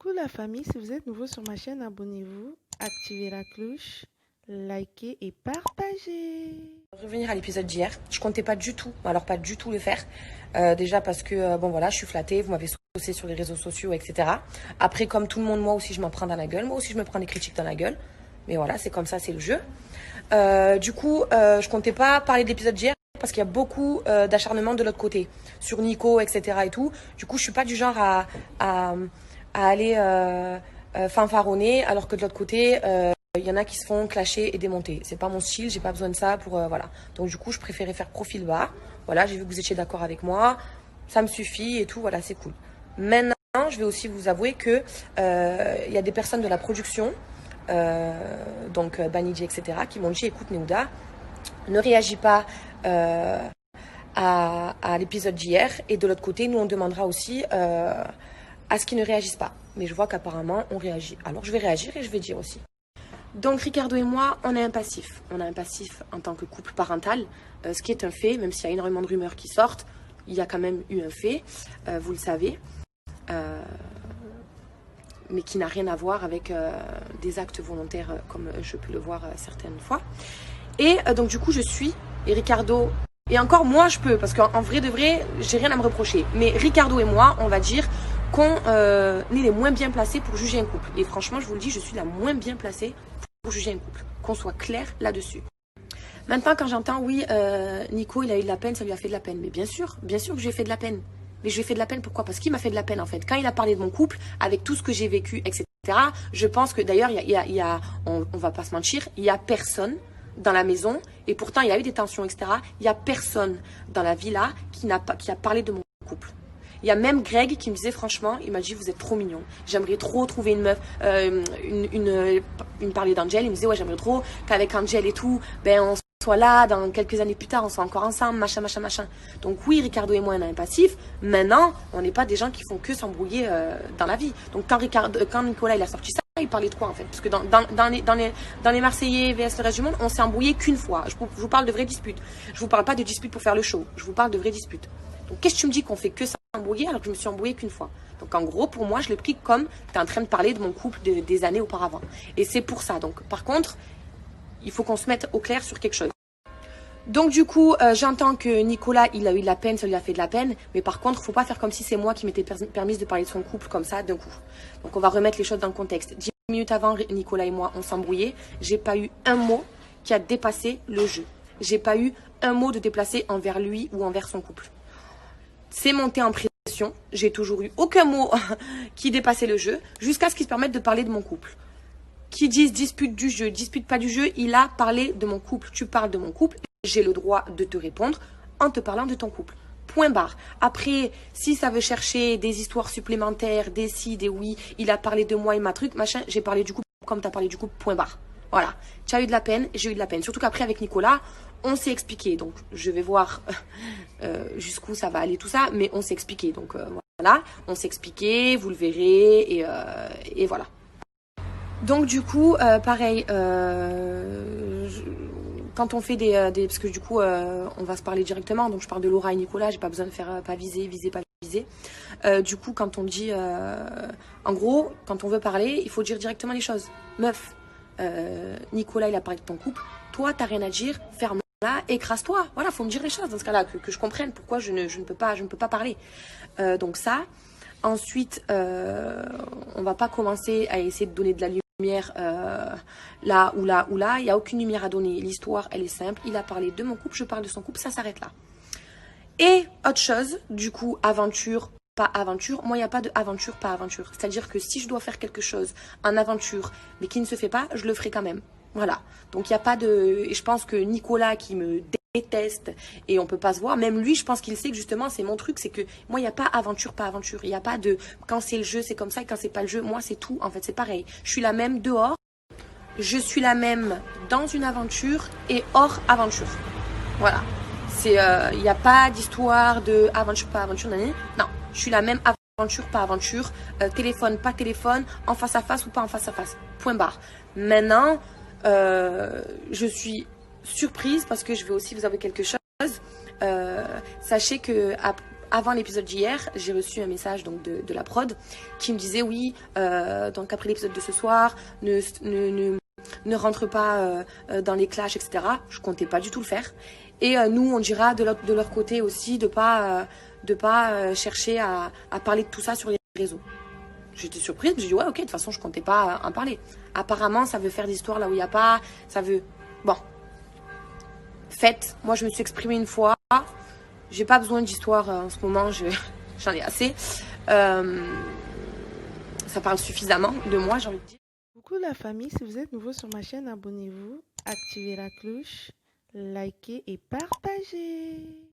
Coucou la famille, si vous êtes nouveau sur ma chaîne, abonnez-vous, activez la cloche, likez et partagez. Revenir à l'épisode d'hier, je comptais pas du tout, alors pas du tout le faire. Déjà parce que, bon voilà, je suis flattée, vous m'avez saucé sur les réseaux sociaux, etc. Après, comme tout le monde, moi aussi je m'en prends dans la gueule, moi aussi je me prends des critiques dans la gueule. Mais voilà, c'est comme ça, c'est le jeu. Du coup, je comptais pas parler de l'épisode d'hier parce qu'il y a beaucoup d'acharnement de l'autre côté, sur Nico, etc. et tout. Du coup, je suis pas du genre à aller fanfaronner, alors que de l'autre côté, il y en a qui se font clasher et démonter. C'est pas mon style, j'ai pas besoin de ça pour voilà. Donc du coup, je préférais faire profil bas. Voilà, j'ai vu que vous étiez d'accord avec moi, ça me suffit et tout. Voilà, c'est cool. Maintenant, je vais aussi vous avouer que il y a des personnes de la production, donc Banidji, etc., qui m'ont dit écoute Néouda, ne réagis pas à l'épisode d'hier, et de l'autre côté, nous on demandera aussi à ce qu'ils ne réagissent pas. Mais je vois qu'apparemment on réagit. Alors je vais réagir et je vais dire aussi. Donc Ricardo et moi, on a un passif. On a un passif en tant que couple parental, ce qui est un fait, même s'il y a énormément de rumeurs qui sortent, il y a quand même eu un fait, vous le savez, mais qui n'a rien à voir avec des actes volontaires comme je peux le voir certaines fois. Et donc du coup je suis, et Ricardo, et encore moi je peux, parce qu'en vrai de vrai, j'ai rien à me reprocher. Mais Ricardo et moi, on va dire qu'on est les moins bien placés pour juger un couple. Et franchement, je vous le dis, je suis la moins bien placée pour juger un couple. Qu'on soit clair là-dessus. Maintenant, quand j'entends, oui, Nico, il a eu de la peine, ça lui a fait de la peine. Mais bien sûr que je lui ai fait de la peine. Mais je lui ai fait de la peine, pourquoi? Parce qu'il m'a fait de la peine, en fait. Quand il a parlé de mon couple, avec tout ce que j'ai vécu, etc., je pense que, d'ailleurs, on va pas se mentir, il y a personne dans la maison, et pourtant, il y a eu des tensions, etc., il y a personne dans la villa qui a parlé de mon couple. Il y a même Greg qui me disait franchement, il m'a dit vous êtes trop mignon. J'aimerais trop trouver une meuf, une parler d'Angel. Il me disait ouais j'aimerais trop qu'avec Angel et tout, ben on soit là dans quelques années plus tard, on soit encore ensemble, machin. Donc oui, Ricardo et moi on a un passif. Maintenant, on n'est pas des gens qui font que s'embrouiller dans la vie. Donc quand Nicolas il a sorti ça, il parlait de quoi en fait? Parce que dans les Marseillais vs le reste du monde, on s'est embrouillé qu'une fois. Je vous parle de vraies disputes. Je vous parle pas de disputes pour faire le show. Je vous parle de vraies disputes. Donc qu'est-ce que tu me dis qu'on fait que ça embrouiller alors que je me suis embrouillée qu'une fois? Donc en gros pour moi je l'ai pris comme tu es en train de parler de mon couple des années auparavant. Et c'est pour ça. Donc par contre il faut qu'on se mette au clair sur quelque chose. Donc du coup j'entends que Nicolas il a eu de la peine, ça lui a fait de la peine. Mais par contre il faut pas faire comme si c'est moi qui m'étais permise de parler de son couple comme ça d'un coup. Donc on va remettre les choses dans le contexte. 10 minutes avant Nicolas et moi on s'embrouillait. J'ai pas eu un mot qui a dépassé le jeu. J'ai pas eu un mot de déplacé envers lui ou envers son couple. C'est monté en pression, j'ai toujours eu aucun mot qui dépassait le jeu, jusqu'à ce qu'il se permette de parler de mon couple. Qui disent dispute du jeu, dispute pas du jeu, il a parlé de mon couple. Tu parles de mon couple, j'ai le droit de te répondre en te parlant de ton couple. Point barre. Après, si ça veut chercher des histoires supplémentaires, des si, des oui, il a parlé de moi et ma truc, machin, j'ai parlé du couple comme tu as parlé du couple, point barre. Voilà. Tu as eu de la peine, j'ai eu de la peine. Surtout qu'après, avec Nicolas, on s'est expliqué. Donc, je vais voir jusqu'où ça va aller tout ça, mais on s'est expliqué. Donc, voilà. On s'est expliqué, vous le verrez, et voilà. Donc, du coup, pareil, quand on fait parce que du coup, on va se parler directement. Donc, je parle de Laura et Nicolas, j'ai pas besoin de faire pas viser. Du coup, quand on dit, en gros, quand on veut parler, il faut dire directement les choses. Meuf, Nicolas, il a parlé de ton couple. Toi, t'as rien à dire, ferme-la, écrase-toi. Voilà, faut me dire les choses dans ce cas-là, que je comprenne pourquoi je ne peux pas parler. Donc ça. Ensuite, on va pas commencer à essayer de donner de la lumière là ou là ou là. Il n'y a aucune lumière à donner. L'histoire, elle est simple. Il a parlé de mon couple, je parle de son couple, ça s'arrête là. Et autre chose, du coup, aventure, pas aventure. Moi, il n'y a pas de aventure, pas aventure. C'est-à-dire que si je dois faire quelque chose en aventure, mais qui ne se fait pas, je le ferai quand même. Voilà. Donc, il n'y a pas de... Et je pense que Nicolas, qui me déteste, et on peut pas se voir, même lui, je pense qu'il sait que justement, c'est mon truc, c'est que moi, il n'y a pas aventure, pas aventure. Il n'y a pas de... Quand c'est le jeu, c'est comme ça, et quand c'est pas le jeu, moi, c'est tout. En fait, c'est pareil. Je suis la même dehors, je suis la même dans une aventure et hors aventure. Voilà. Il n'y a pas d'histoire de aventure, pas aventure, non, je suis la même aventure, pas aventure, téléphone, pas téléphone, en face à face ou pas en face à face, point barre. Maintenant, je suis surprise parce que je vais aussi vous avouer quelque chose. Sachez que avant l'épisode d'hier, j'ai reçu un message donc de la prod qui me disait oui, donc après l'épisode de ce soir, ne rentre pas dans les clashs, etc. Je comptais pas du tout le faire. Et nous, on dira de leur côté aussi de pas chercher à parler de tout ça sur les réseaux. J'étais surprise, j'ai dit ouais ok, de toute façon je comptais pas en parler. Apparemment ça veut faire des histoires là où il n'y a pas, ça veut... Bon, faites, moi je me suis exprimée une fois, j'ai pas besoin d'histoire en ce moment, j'en ai assez. Ça parle suffisamment de moi, j'ai envie de dire. Coucou la famille, si vous êtes nouveau sur ma chaîne, abonnez-vous, activez la cloche, likez et partagez.